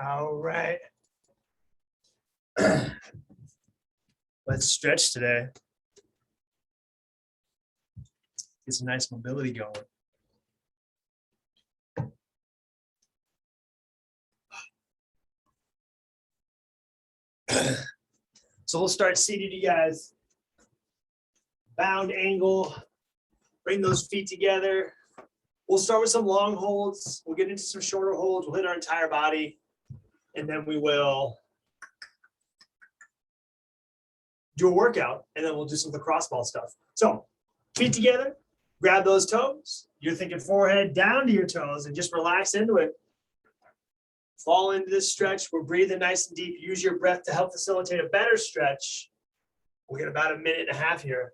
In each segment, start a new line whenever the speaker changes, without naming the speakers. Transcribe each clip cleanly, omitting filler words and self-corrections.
All right. Let's stretch today. Get some nice mobility going. So we'll start seated, you guys. Bound angle. Bring those feet together. We'll start with some long holds. We'll get into some shorter holds. We'll hit our entire body. And then we will do a workout. And then we'll do some lacrosse ball stuff. So feet together. Grab those toes. You're thinking forehead down to your toes and just relax into it. Fall into this stretch. We're breathing nice and deep. Use your breath to help facilitate a better stretch. We'll get about a minute and a half here.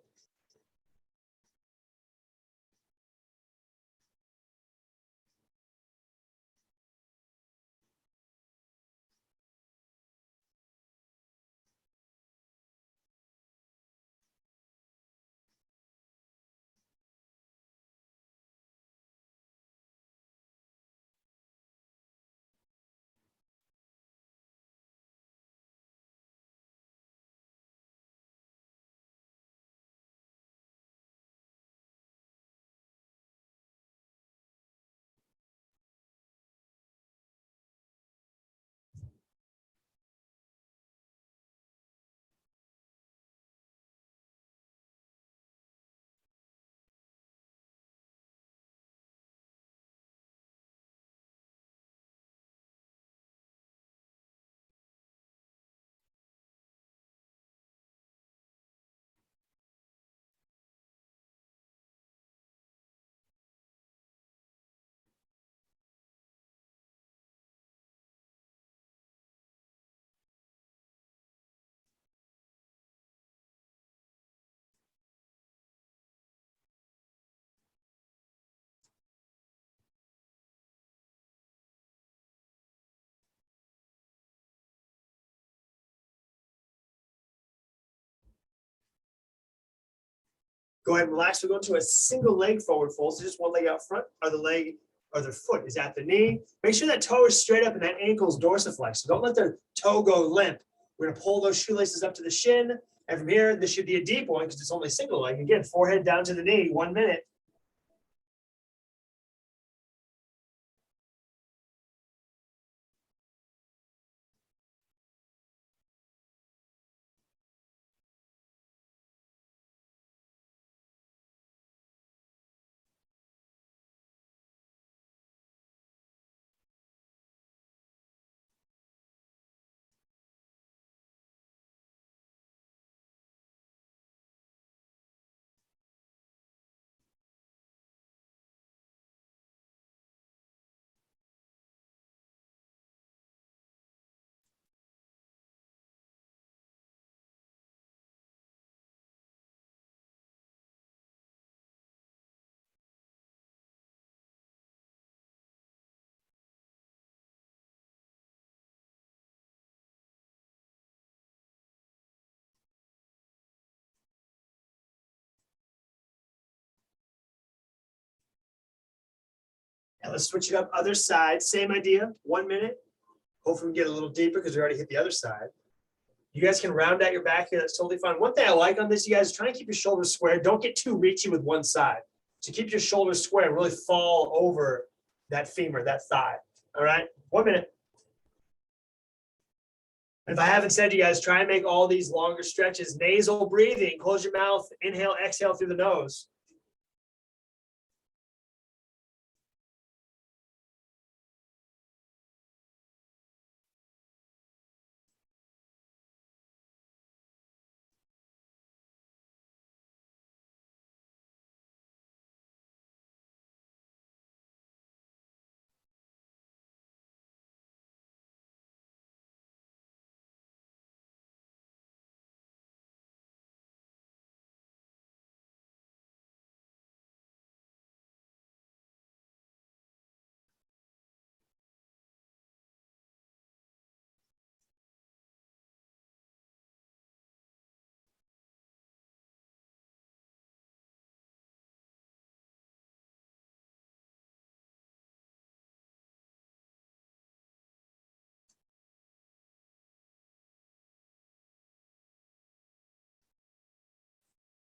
Go ahead and relax. We're going to a single leg forward fold. So just one leg out front, or the leg or the foot is at the knee. Make sure that toe is straight up and that ankle is dorsiflex. So don't let the toe go limp. We're going to pull those shoelaces up to the shin. And from here, this should be a deep one because it's only single leg. Again, forehead down to the knee, 1 minute. Now let's switch it up. Other side, same idea, 1 minute. Hopefully we get a little deeper because we already hit the other side. You guys can round out your back here. That's totally fine. One thing I like on this, you guys, is try and keep your shoulders square. Don't get too reachy with one side. So keep your shoulders square and really fall over that femur, that thigh. All right, 1 minute. If I haven't said to you guys, try and make all these longer stretches. Nasal breathing, close your mouth, inhale, exhale through the nose.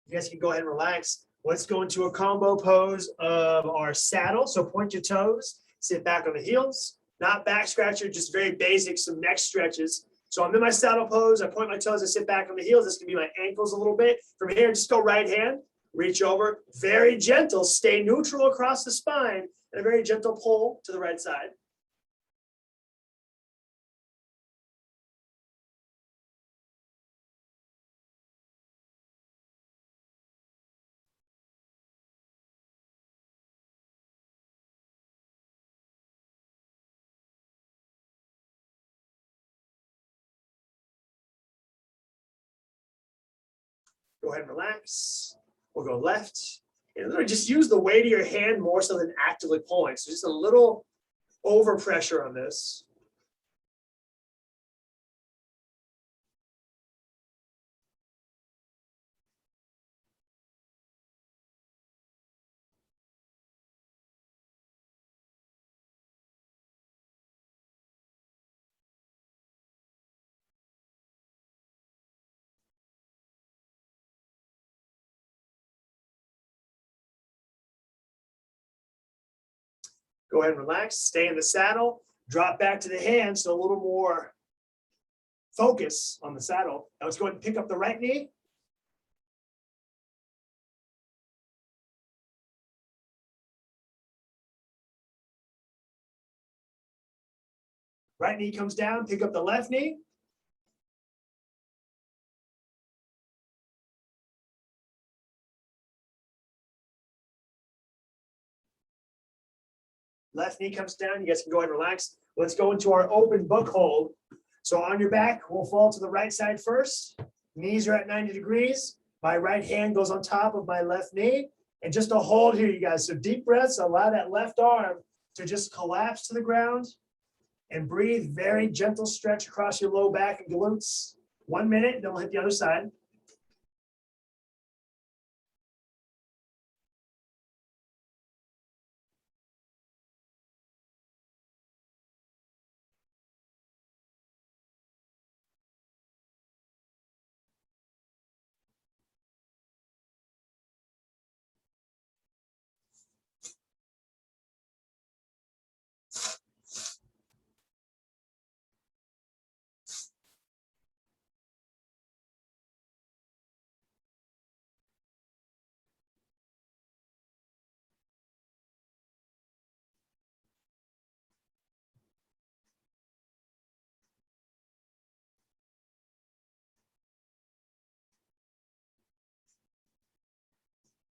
You guys can go ahead and relax. Let's go into a combo pose of our saddle. So point your toes, sit back on the heels, not back scratcher, just very basic, some neck stretches. So I'm in my saddle pose. I point my toes, I sit back on the heels. This can be my ankles a little bit. From here, just go right hand, reach over, very gentle, stay neutral across the spine, and a very gentle pull to the right side. Go ahead and relax. We'll go left. And literally just use the weight of your hand more so than actively pulling. So just a little over pressure on this. Go ahead and relax, stay in the saddle, drop back to the hands, so a little more focus on the saddle. Now let's go ahead and pick up the right knee. Right knee comes down, pick up the left knee. Left knee comes down, you guys can go ahead and relax. Let's go into our open book hold. So on your back, we'll fall to the right side first. Knees are at 90 degrees. My right hand goes on top of my left knee. And just a hold here, you guys. So deep breaths, allow that left arm to just collapse to the ground. And breathe, very gentle stretch across your low back and glutes. 1 minute, then we'll hit the other side.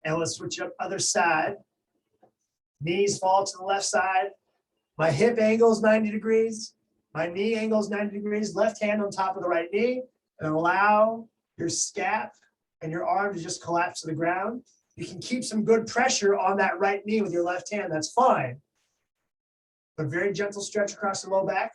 And let's switch up other side. Knees fall to the left side. My hip angle is 90 degrees. My knee angle is 90 degrees. Left hand on top of the right knee. And allow your scap and your arm to just collapse to the ground. You can keep some good pressure on that right knee with your left hand. That's fine. But very gentle stretch across the low back.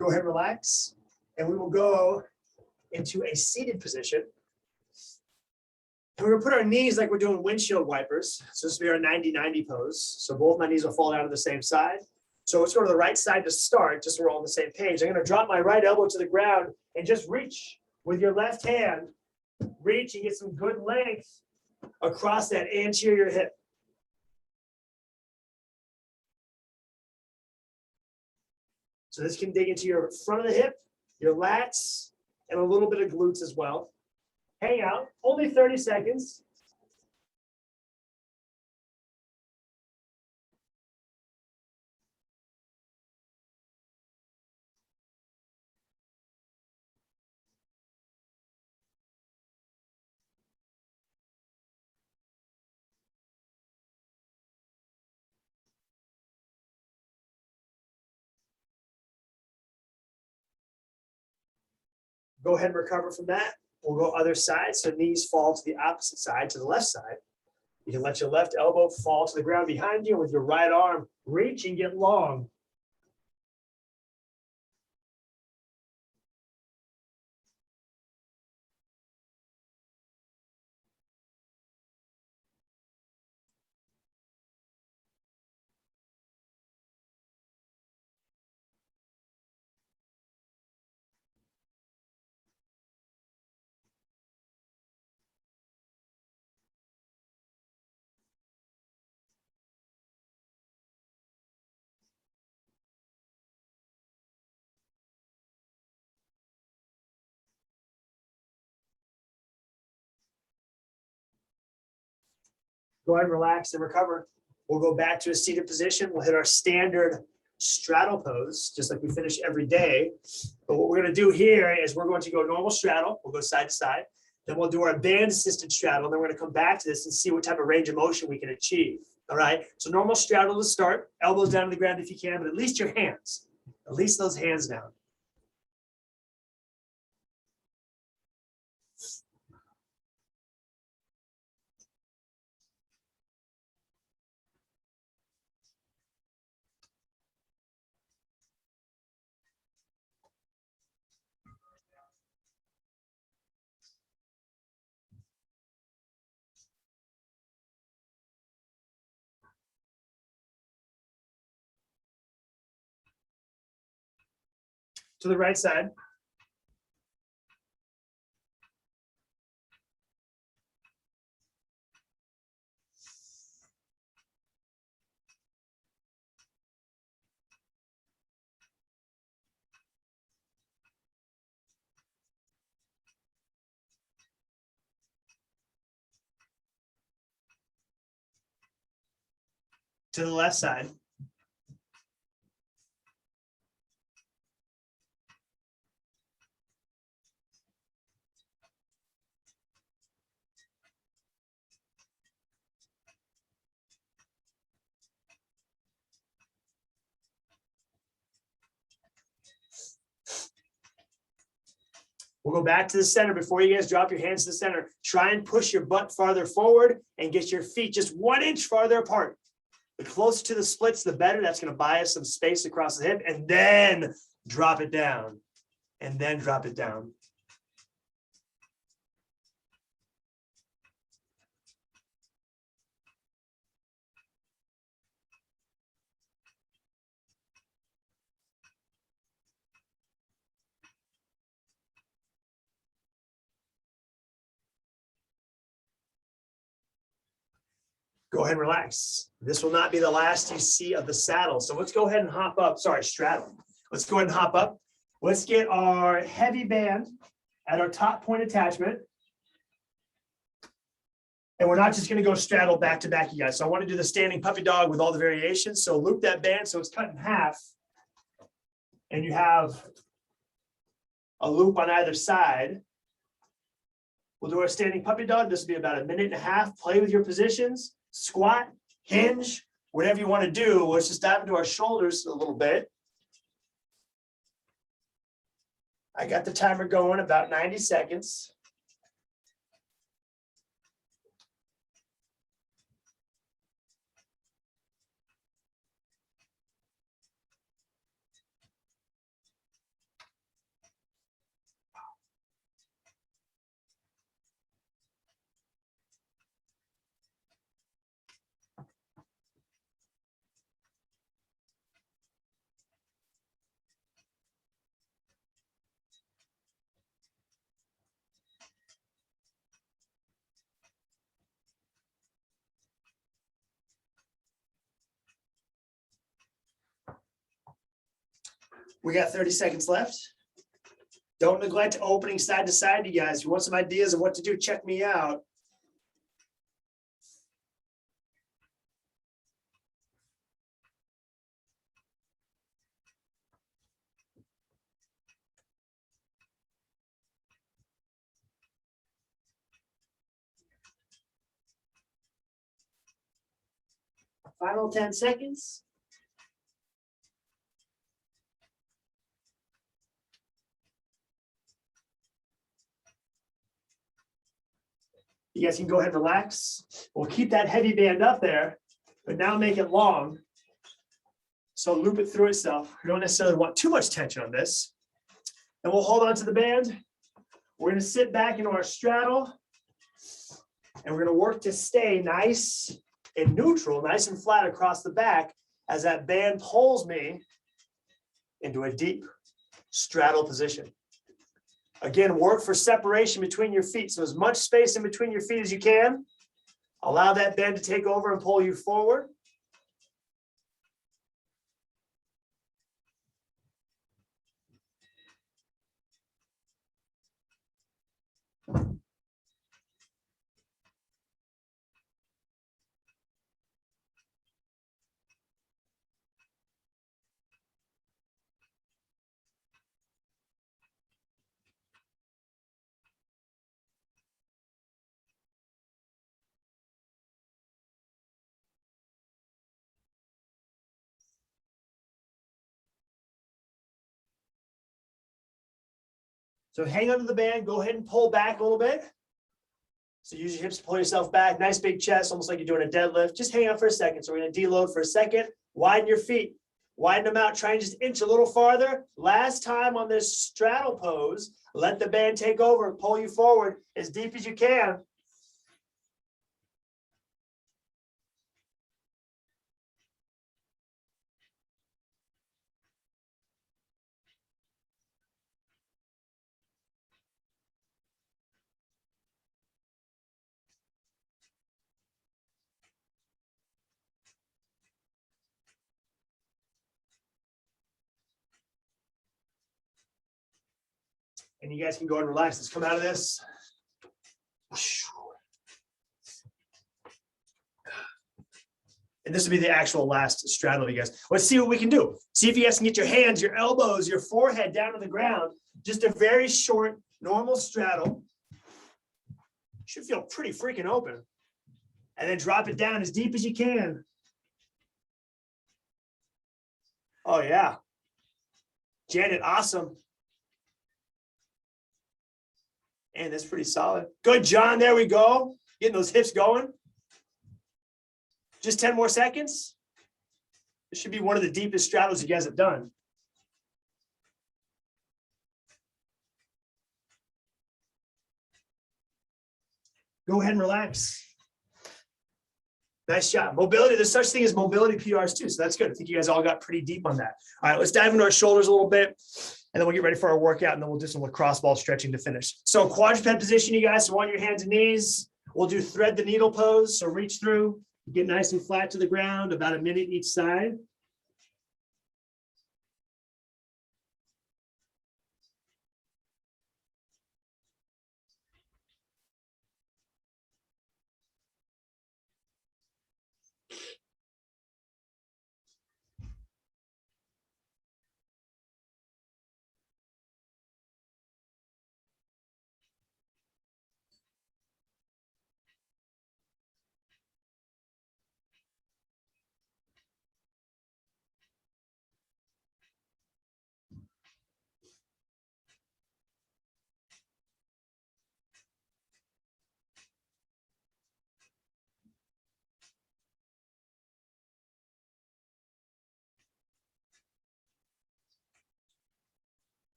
Go ahead, relax. And we will go into a seated position. And we're gonna put our knees like we're doing windshield wipers. So this will be our 90-90 pose. So both my knees will fall down to the same side. So let's go to the right side to start, just so we're all on the same page. I'm gonna drop my right elbow to the ground and just reach with your left hand. Reach and get some good length across that anterior hip. So this can dig into your front of the hip, your lats, and a little bit of glutes as well. Hang out, only 30 seconds. Go ahead and recover from that. We'll go other side. So knees fall to the opposite side, to the left side. You can let your left elbow fall to the ground behind you. With your right arm, reach and get long. Go ahead and relax and recover. We'll go back to a seated position. We'll hit our standard straddle pose, just like we finish every day. But what we're going to do here is we're going to go normal straddle. We'll go side to side. Then we'll do our band assisted straddle. Then we're going to come back to this and see what type of range of motion we can achieve. All right. So normal straddle to start. Elbows down to the ground if you can, but at least your hands. At least those hands down. To the right side. To the left side. We'll go back to the center. Before you guys drop your hands to the center, try and push your butt farther forward and get your feet just 1 inch farther apart. The closer to the splits, the better. That's going to buy us some space across the hip, and then drop it down, and then drop it down. Go ahead and relax. This will not be the last you see of the saddle. So let's go ahead and hop up. Sorry, straddle. Let's go ahead and hop up. Let's get our heavy band at our top point attachment. And we're not just going to go straddle back to back, you guys. So I want to do the standing puppy dog with all the variations. So loop that band so it's cut in half. And you have a loop on either side. We'll do our standing puppy dog. This will be about 1.5 minutes. Play with your positions. Squat, hinge, whatever you want to do. Let's just dive into our shoulders a little bit. I got the timer going, about 90 seconds. We got 30 seconds left. Don't neglect opening side to side, you guys. If you want some ideas of what to do, check me out. Final 10 seconds. You guys can go ahead and relax. We'll keep that heavy band up there, but now make it long. So loop it through itself. We don't necessarily want too much tension on this. And we'll hold on to the band. We're gonna sit back into our straddle, and we're gonna work to stay nice and neutral, nice and flat across the back as that band pulls me into a deep straddle position. Again, work for separation between your feet. So as much space in between your feet as you can. Allow that band to take over and pull you forward. So hang onto the band, go ahead and pull back a little bit. So use your hips to pull yourself back, nice big chest, almost like you're doing a deadlift. Just hang out for a second. So we're gonna deload for a second, widen your feet, widen them out, try and just inch a little farther. Last time on this straddle pose, let the band take over, pull you forward as deep as you can. And you guys can go and relax. Let's come out of this. And this will be the actual last straddle, you guys. Let's see what we can do. See if you guys can get your hands, your elbows, your forehead down to the ground. Just a very short, normal straddle. Should feel pretty freaking open. And then drop it down as deep as you can. Oh, yeah. Janet, awesome. And that's pretty solid. Good, John. There we go. Getting those hips going. Just 10 more seconds. This should be one of the deepest straddles you guys have done. Go ahead and relax. Nice job. Mobility, there's such thing as mobility PRs too, so that's good. I think you guys all got pretty deep on that. All right, let's dive into our shoulders a little bit, and then we'll get ready for our workout, and then we'll do some lacrosse ball stretching to finish. So quadruped position, you guys, so on your hands and knees. We'll do thread the needle pose, so reach through, get nice and flat to the ground, about a minute each side.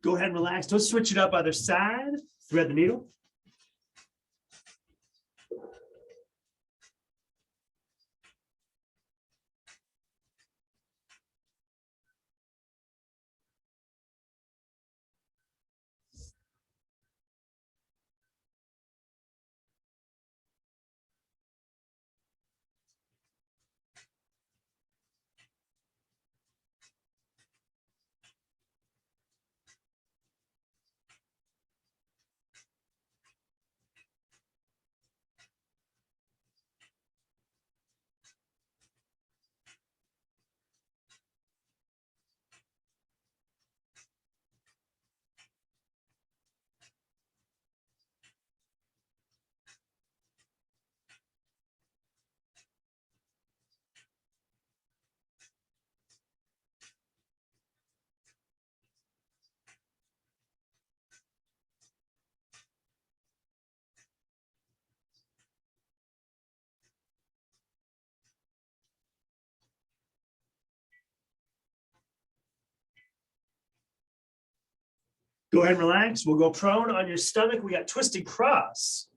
Go ahead and relax. Don't switch it up other side. Thread the needle. Go ahead and relax. We'll go prone on your stomach. We got twisted cross.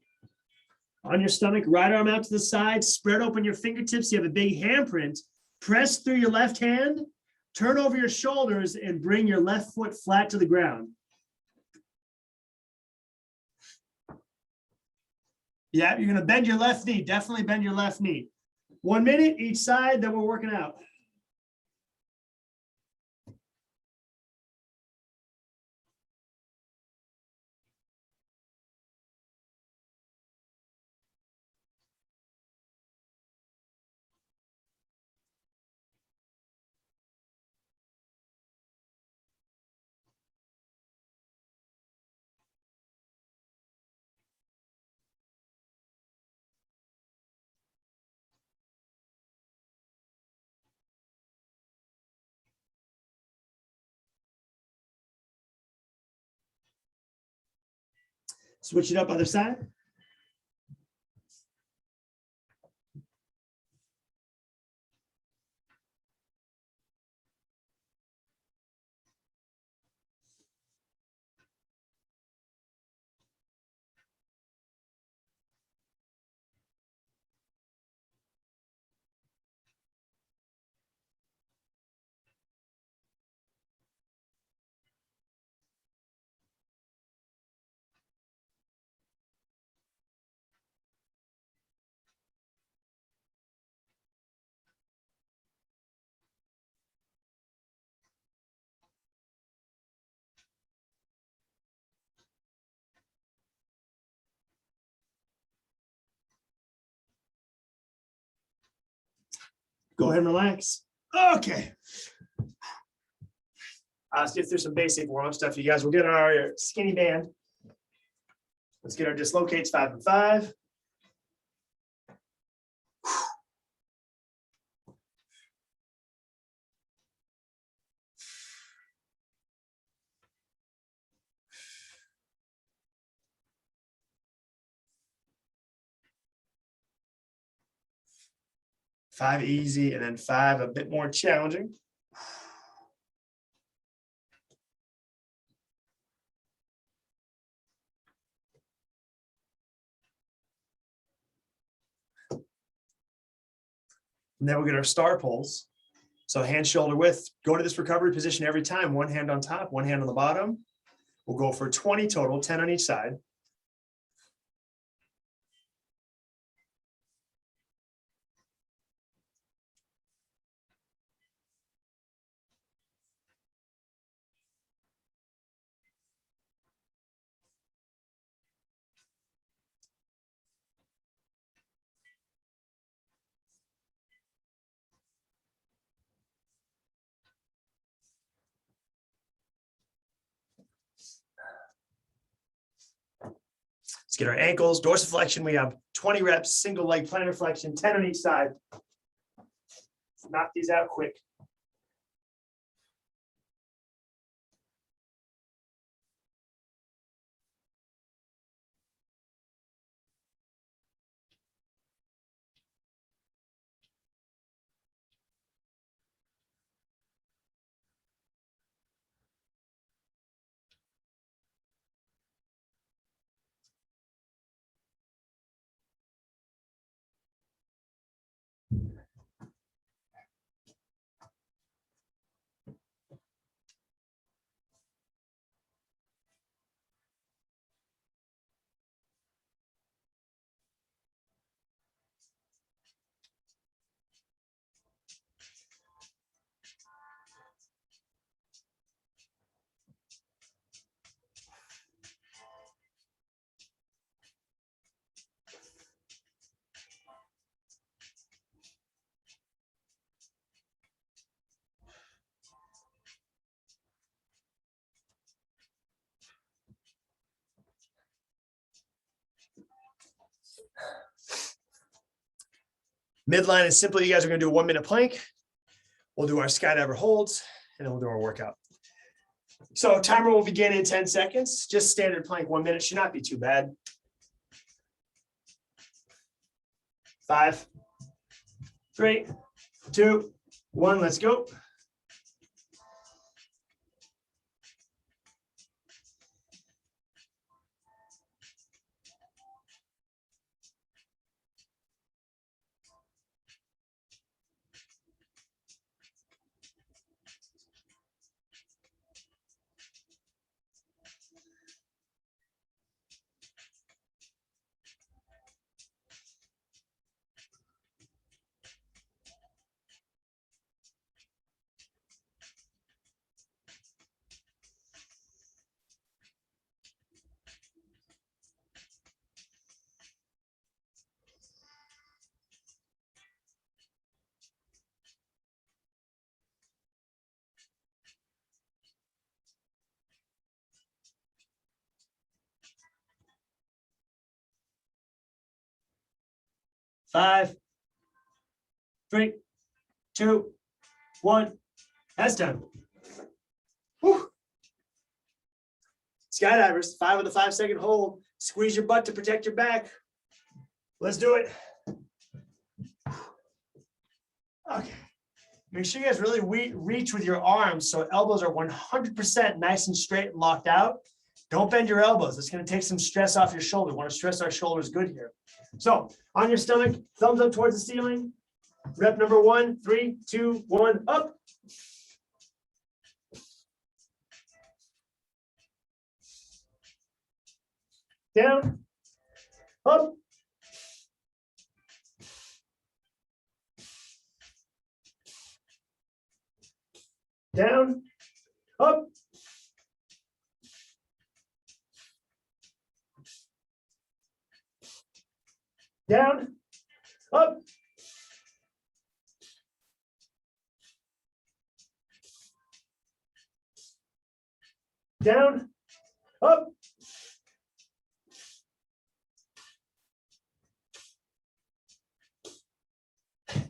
On your stomach, right arm out to the side, spread open your fingertips. You have a big handprint. Press through your left hand, turn over your shoulders, and bring your left foot flat to the ground. Yeah, you're gonna bend your left knee. Definitely bend your left knee. 1 minute each side, then we're working out. Switch it up other side. Go ahead and relax. Okay. Let's get through some basic warm-up stuff. You guys will get our skinny band. Let's get our dislocates 5 and 5. Five easy, and then 5 a bit more challenging. And then we'll get our star pulls. So hand shoulder width, go to this recovery position every time. One hand on top, one hand on the bottom. We'll go for 20 total, 10 on each side. Let's get our ankles, dorsiflexion. We have 20 reps, single leg plantar flexion, 10 on each side. Knock these out quick. Midline is simply, you guys are going to do a 1 minute plank. We'll do our skydiver holds, and then we'll do our workout. So timer will begin in 10 seconds. Just standard plank, 1 minute should not be too bad. 5, 3, 2, 1, let's go. 5, 3, 2, 1. That's done. Whew. Skydivers, 5 with a 5-second hold. Squeeze your butt to protect your back. Let's do it. Okay. Make sure you guys really reach with your arms so elbows are 100% nice and straight and locked out. Don't bend your elbows. It's going to take some stress off your shoulder. We want to stress our shoulders good here. So on your stomach, thumbs up towards the ceiling. Rep number 1, 3, 2, 1, up. Down, up. Down, up. Down, up. Down, up.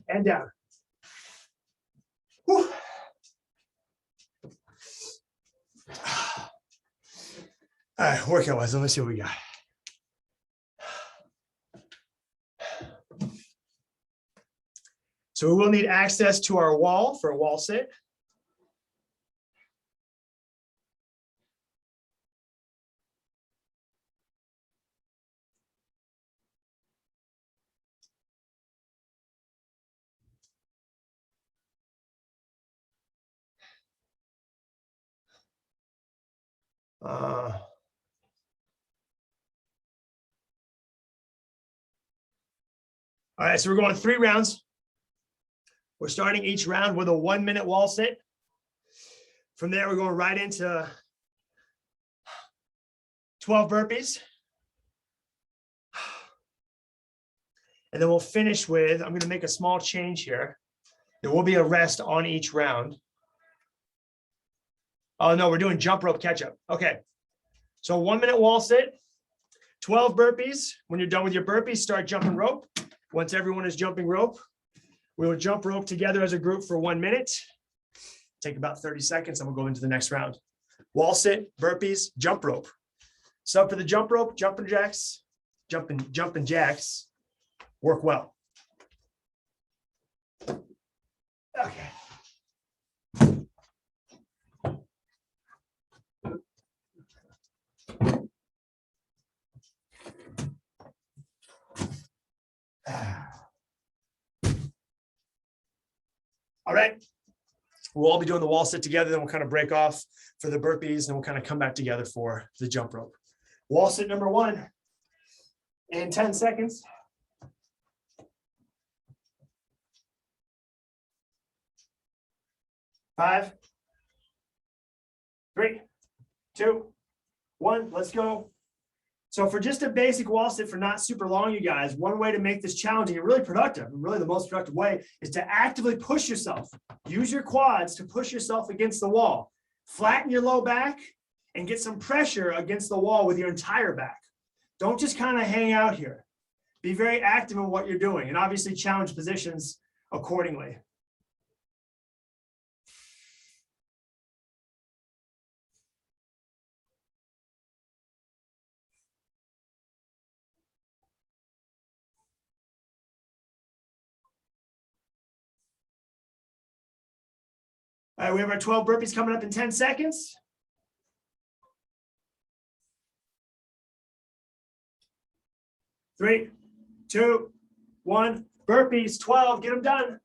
And down. Whew. All right, workout wise, let me see what we got. So we will need access to our wall for a wall sit. All right, so we're going 3 rounds. We're starting each round with a 1-minute wall sit. From there, we're going right into 12 burpees. And then we'll finish with, I'm going to make a small change here. There will be a rest on each round. Oh, no, we're doing jump rope catch up. Okay. So 1-minute wall sit, 12 burpees. When you're done with your burpees, start jumping rope. Once everyone is jumping rope, we will jump rope together as a group for 1 minute. Take about 30 seconds and we'll go into the next round. Wall sit, burpees, jump rope. Sub for the jump rope, jumping jacks, jumping jacks. Work well. Okay. All right. We'll all be doing the wall sit together, then we'll kind of break off for the burpees, and we'll kind of come back together for the jump rope. Wall sit number 1 in 10 seconds. 5, 3, 2, 1, let's go. So for just a basic wall sit for not super long, you guys, one way to make this challenging and really productive, and really the most productive way, is to actively push yourself. Use your quads to push yourself against the wall. Flatten your low back and get some pressure against the wall with your entire back. Don't just kind of hang out here. Be very active in what you're doing, and obviously challenge positions accordingly. All right, we have our 12 burpees coming up in 10 seconds. Three, 2, 1, burpees, 12, get them done.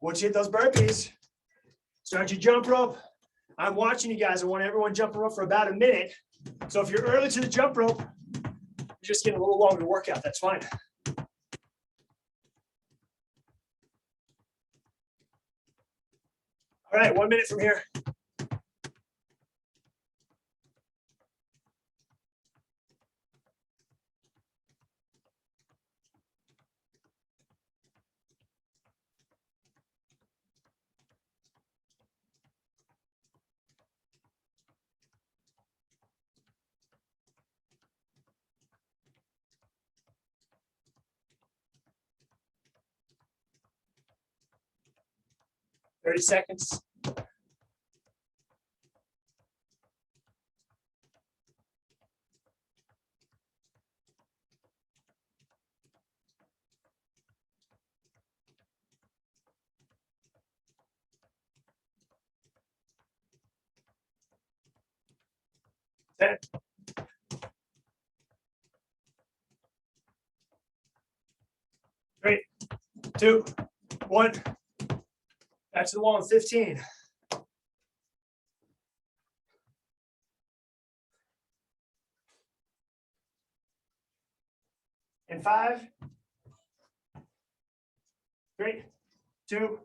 Once you hit those burpees, start your jump rope. I'm watching you guys. I want everyone jumping rope for about a minute. So if you're early to the jump rope, you're just getting a little longer workout. That's fine. All right, 1 minute from here. Thirty seconds. Ten. 3, 2, 1. Back to the wall in 15. And 5, 3, 2,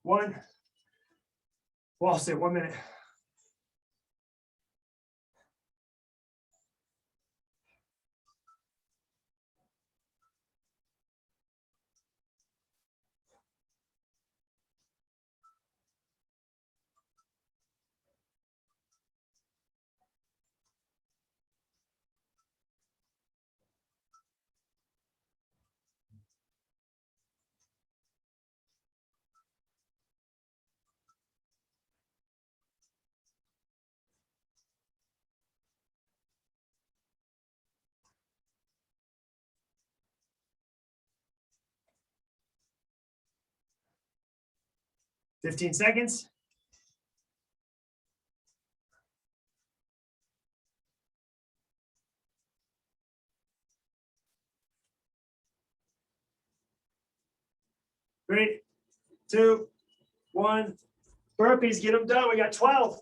1. Wall sit, 1 minute. Fifteen seconds. Three, 2, 1. Burpees, get them done. We got 12.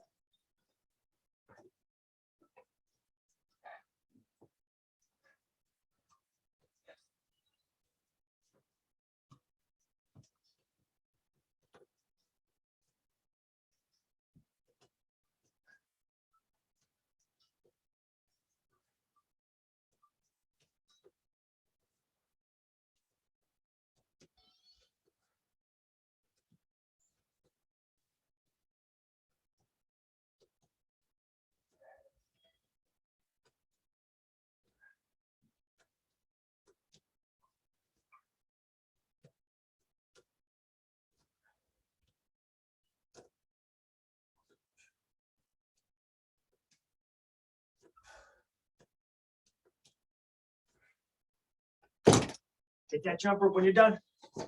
Take that jump rope when you're done. All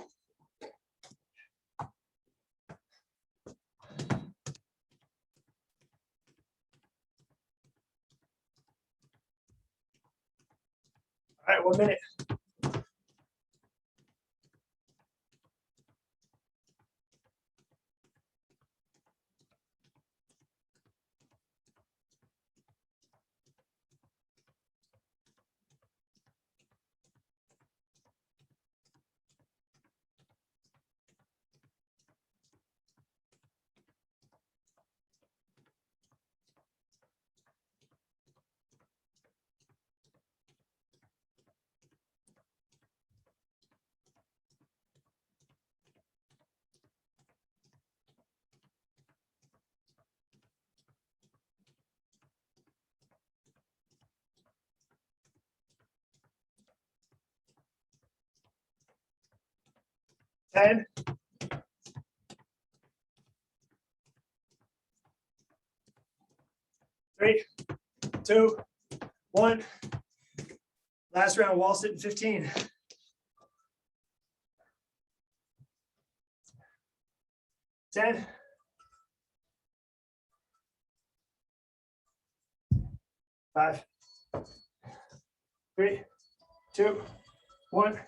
right, 1 minute. Ten. 3, 2, 1. Last round, wall sit in 15. Ten. 5, 3, 2, 1.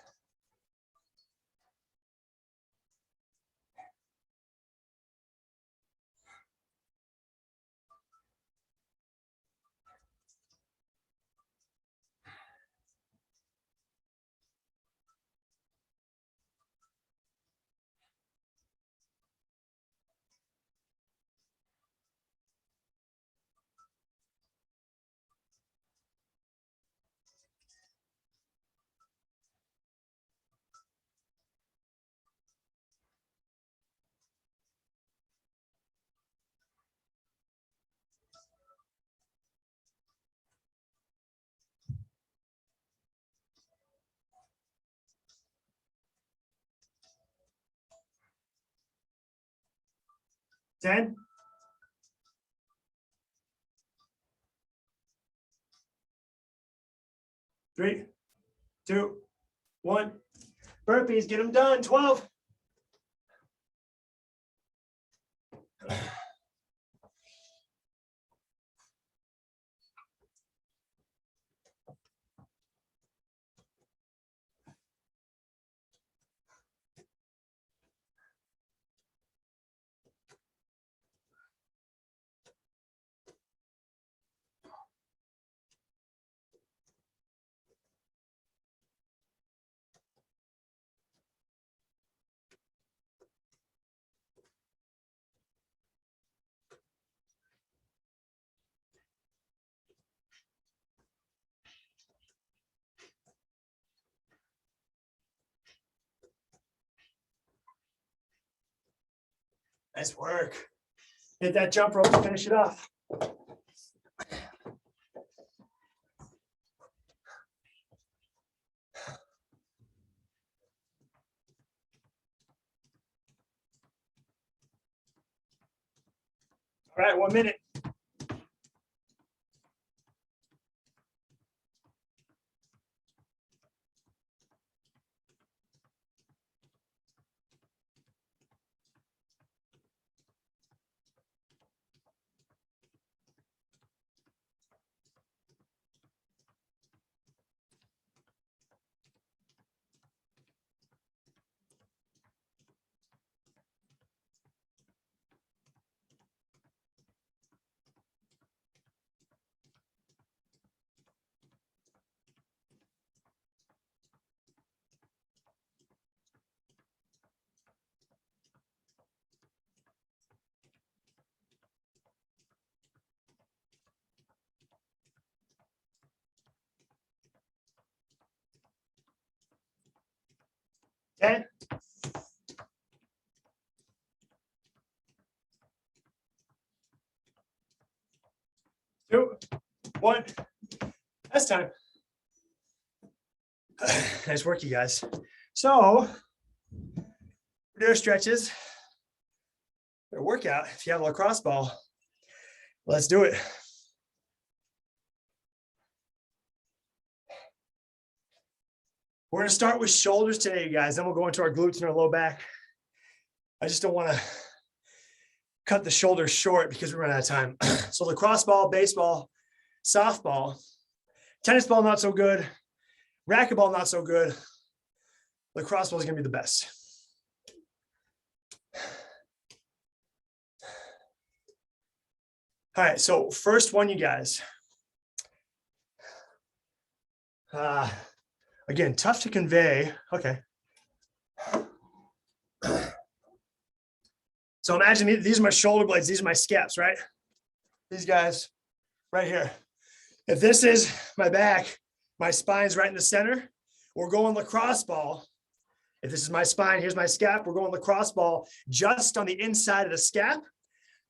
10. 3, 2, 1. Burpees, get them done. 12. Nice work. Hit that jump rope to finish it off. All right, 1 minute. Okay. 2, 1. That's time. Nice work, you guys. So, there stretches. Their workout. If you have a lacrosse ball, let's do it. We're going to start with shoulders today, you guys. Then we'll go into our glutes and our low back. I just don't want to cut the shoulders short because we're running out of time. So lacrosse ball, baseball, softball, tennis ball, not so good. Racquetball, not so good. Lacrosse ball is going to be the best. All right, so first one, you guys. Again, tough to convey. Okay. So imagine these are my shoulder blades. These are my scaps, right? These guys right here. If this is my back, my spine's right in the center. We're going lacrosse ball. If this is my spine, here's my scap. We're going lacrosse ball just on the inside of the scap,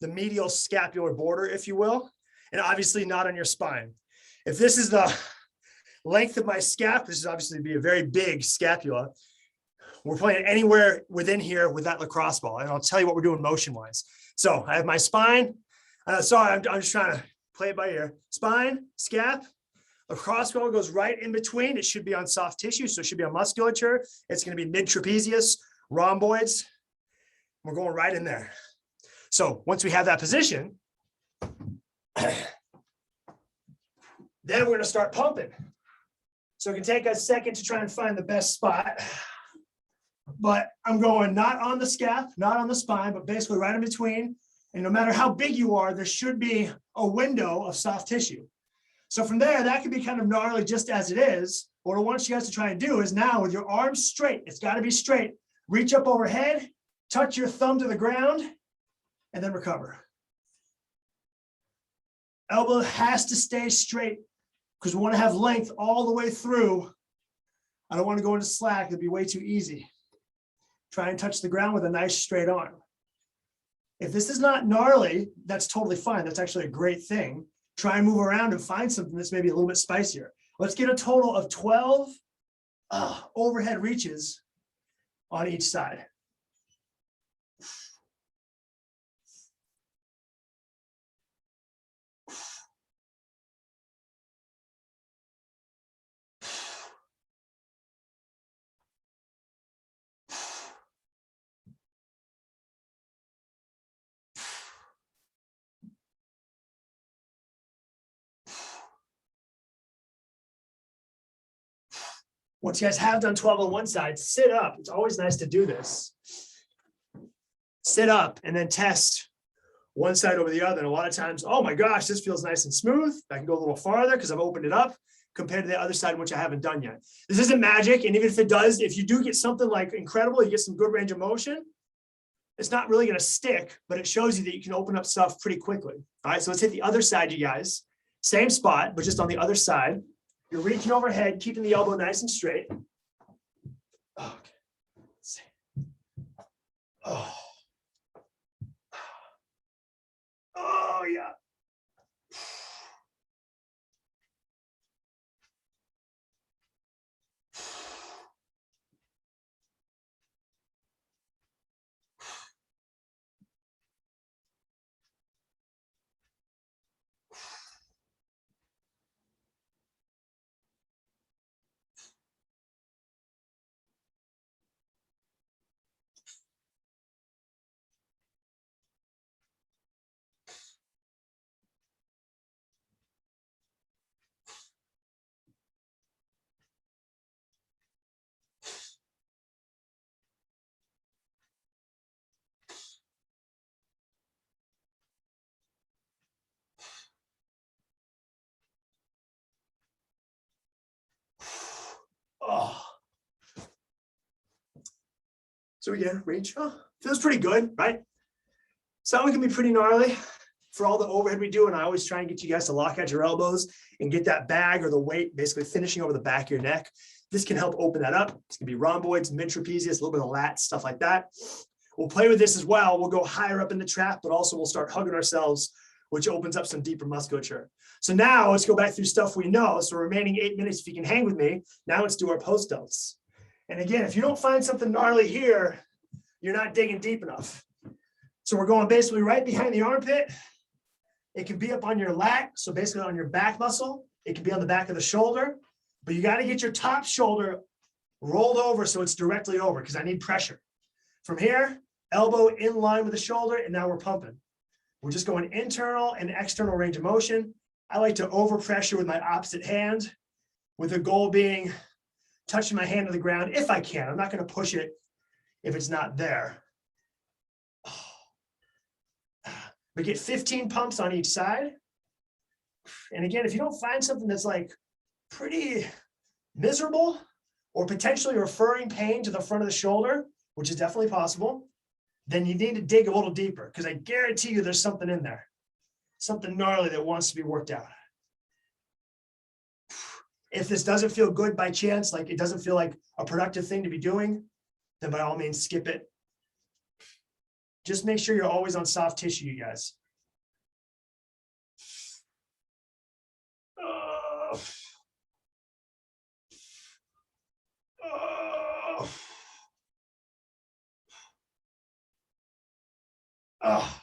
the medial scapular border, if you will, and obviously not on your spine. If this is the length of my scap, this is obviously be a very big scapula. We're playing anywhere within here with that lacrosse ball, and I'll tell you what we're doing motion-wise. So I have my spine. Sorry, I'm just trying to play it by ear. Spine, scap, lacrosse ball goes right in between. It should be on soft tissue, so it should be on musculature. It's going to be mid-trapezius, rhomboids. We're going right in there. So once we have that position, then we're going to start pumping. So it can take us a second to try and find the best spot. But I'm going not on the scap, not on the spine, but basically right in between. And no matter how big you are, there should be a window of soft tissue. So from there, that can be kind of gnarly just as it is. What I want you guys to try and do is now with your arms straight, it's got to be straight. Reach up overhead, touch your thumb to the ground, and then recover. Elbow has to stay straight because we want to have length all the way through. I don't want to go into slack. It'd be way too easy. Try and touch the ground with a nice straight arm. If this is not gnarly, that's totally fine. That's actually a great thing. Try and move around and find something that's maybe a little bit spicier. Let's get a total of 12 overhead reaches on each side. Once you guys have done 12 on one side, sit up. It's always nice to do this. Sit up and then test one side over the other. And a lot of times, oh my gosh, this feels nice and smooth. I can go a little farther because I've opened it up compared to the other side, which I haven't done yet. This isn't magic. And even if it does, if you do get something like incredible, you get some good range of motion, it's not really going to stick, but it shows you that you can open up stuff pretty quickly. All right, so let's hit the other side, you guys. Same spot, but just on the other side. You're reaching overhead, keeping the elbow nice and straight. Okay. Let's see. Oh. Oh, yeah. Oh. So again, reach. Oh, feels pretty good, right? Some can be pretty gnarly for all the overhead we do. And I always try and get you guys to lock out your elbows and get that bag or the weight basically finishing over the back of your neck. This can help open that up. It's gonna be rhomboids, mid trapezius, a little bit of lats, stuff like that. We'll play with this as well. We'll go higher up in the trap, but also we'll start hugging ourselves, which opens up some deeper musculature. So now let's go back through stuff we know. So remaining 8 minutes, if you can hang with me, now let's do our post delts. And again, if you don't find something gnarly here, you're not digging deep enough. So we're going basically right behind the armpit. It can be up on your lat, so basically on your back muscle. It can be on the back of the shoulder, but you got to get your top shoulder rolled over so it's directly over because I need pressure. From here, elbow in line with the shoulder, and now we're pumping. We're just going internal and external range of motion. I like to overpressure with my opposite hand, with the goal being touching my hand to the ground if I can. I'm not going to push it if it's not there. We get 15 pumps on each side. And again, if you don't find something that's like pretty miserable or potentially referring pain to the front of the shoulder, which is definitely possible, then you need to dig a little deeper because I guarantee you there's something in there, something gnarly that wants to be worked out. If this doesn't feel good by chance, like it doesn't feel like a productive thing to be doing, then by all means, skip it. Just make sure you're always on soft tissue, you guys. Oh. Oh. Oh.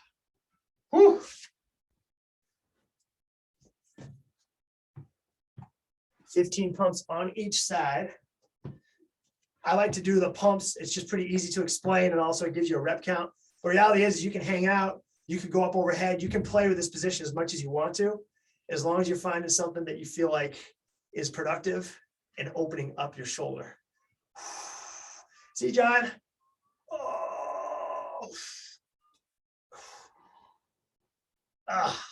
Whew. 15 pumps on each side. I like to do the pumps. It's just pretty easy to explain, and also it gives you a rep count. The reality is you can hang out, you can go up overhead, you can play with this position as much as you want to, as long as you're finding something that you feel like is productive and opening up your shoulder. See, John? Oh. Ah.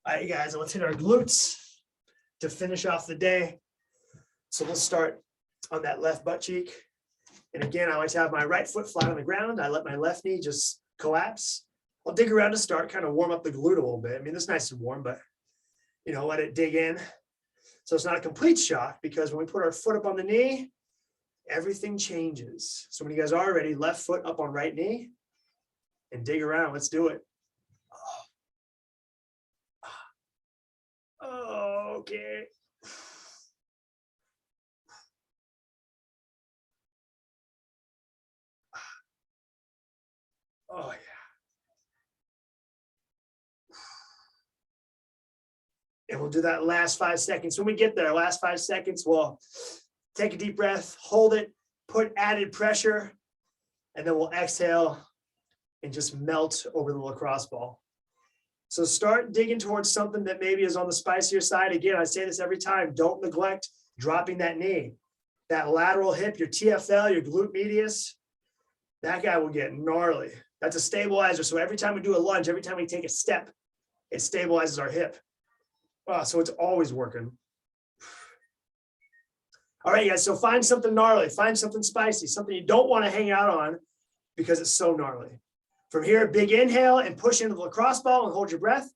All right, you guys, let's hit our glutes to finish off the day. So we'll start on that left butt cheek. And again, I like to have my right foot flat on the ground. I let my left knee just collapse. I'll dig around to start, kind of warm up the glute a little bit. I mean, it's nice and warm, but you know, let it dig in. So it's not a complete shock because when we put our foot up on the knee everything changes. So when you guys are ready, left foot up on right knee and dig around. Let's do it. Oh, okay. Oh, yeah. And we'll do that last 5 seconds. When we get there, last 5 seconds, we'll take a deep breath, hold it, put added pressure, and then we'll exhale and just melt over the lacrosse ball. So start digging towards something that maybe is on the spicier side. Again, I say this every time, don't neglect dropping that knee. That lateral hip, your TFL, your glute medius, that guy will get gnarly. That's a stabilizer. So every time we do a lunge, every time we take a step, it stabilizes our hip. So it's always working. All right, guys, so find something gnarly, find something spicy, something you don't want to hang out on because it's so gnarly. From here, big inhale and push into the lacrosse ball and hold your breath.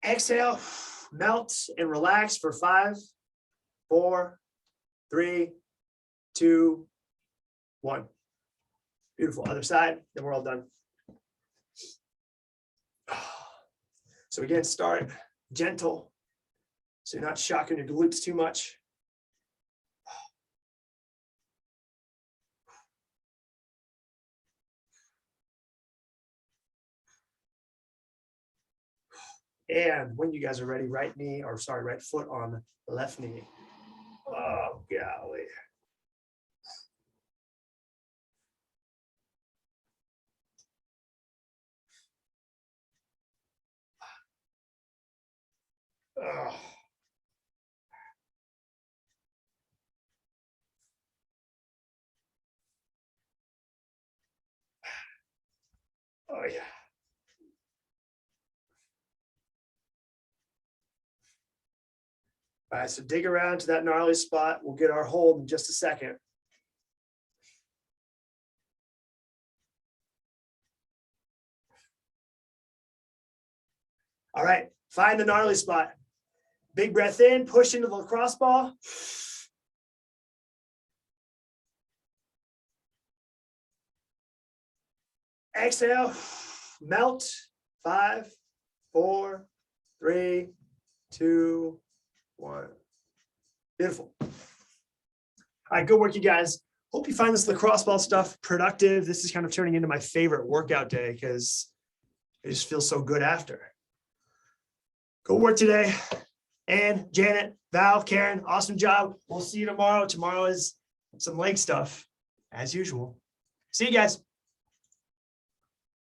Exhale, melt and relax for 5, 4, 3, 2, 1. Beautiful. Other side, then we're all done. So again, start gentle, so you're not shocking your glutes too much. And when you guys are ready, right foot on the left knee. Oh, golly. Oh. Oh, yeah. All right, so dig around to that gnarly spot. We'll get our hold in just a second. All right, find the gnarly spot. Big breath in, push into the lacrosse ball. Exhale, melt. 5, 4, 3, 2, 1. Beautiful. All right, good work, you guys. Hope you find this lacrosse ball stuff productive. This is kind of turning into my favorite workout day because it just feels so good after. Go work today. Ann, Janet, Val, Karen, awesome job. We'll see you tomorrow. Tomorrow is some leg stuff as usual. See you guys.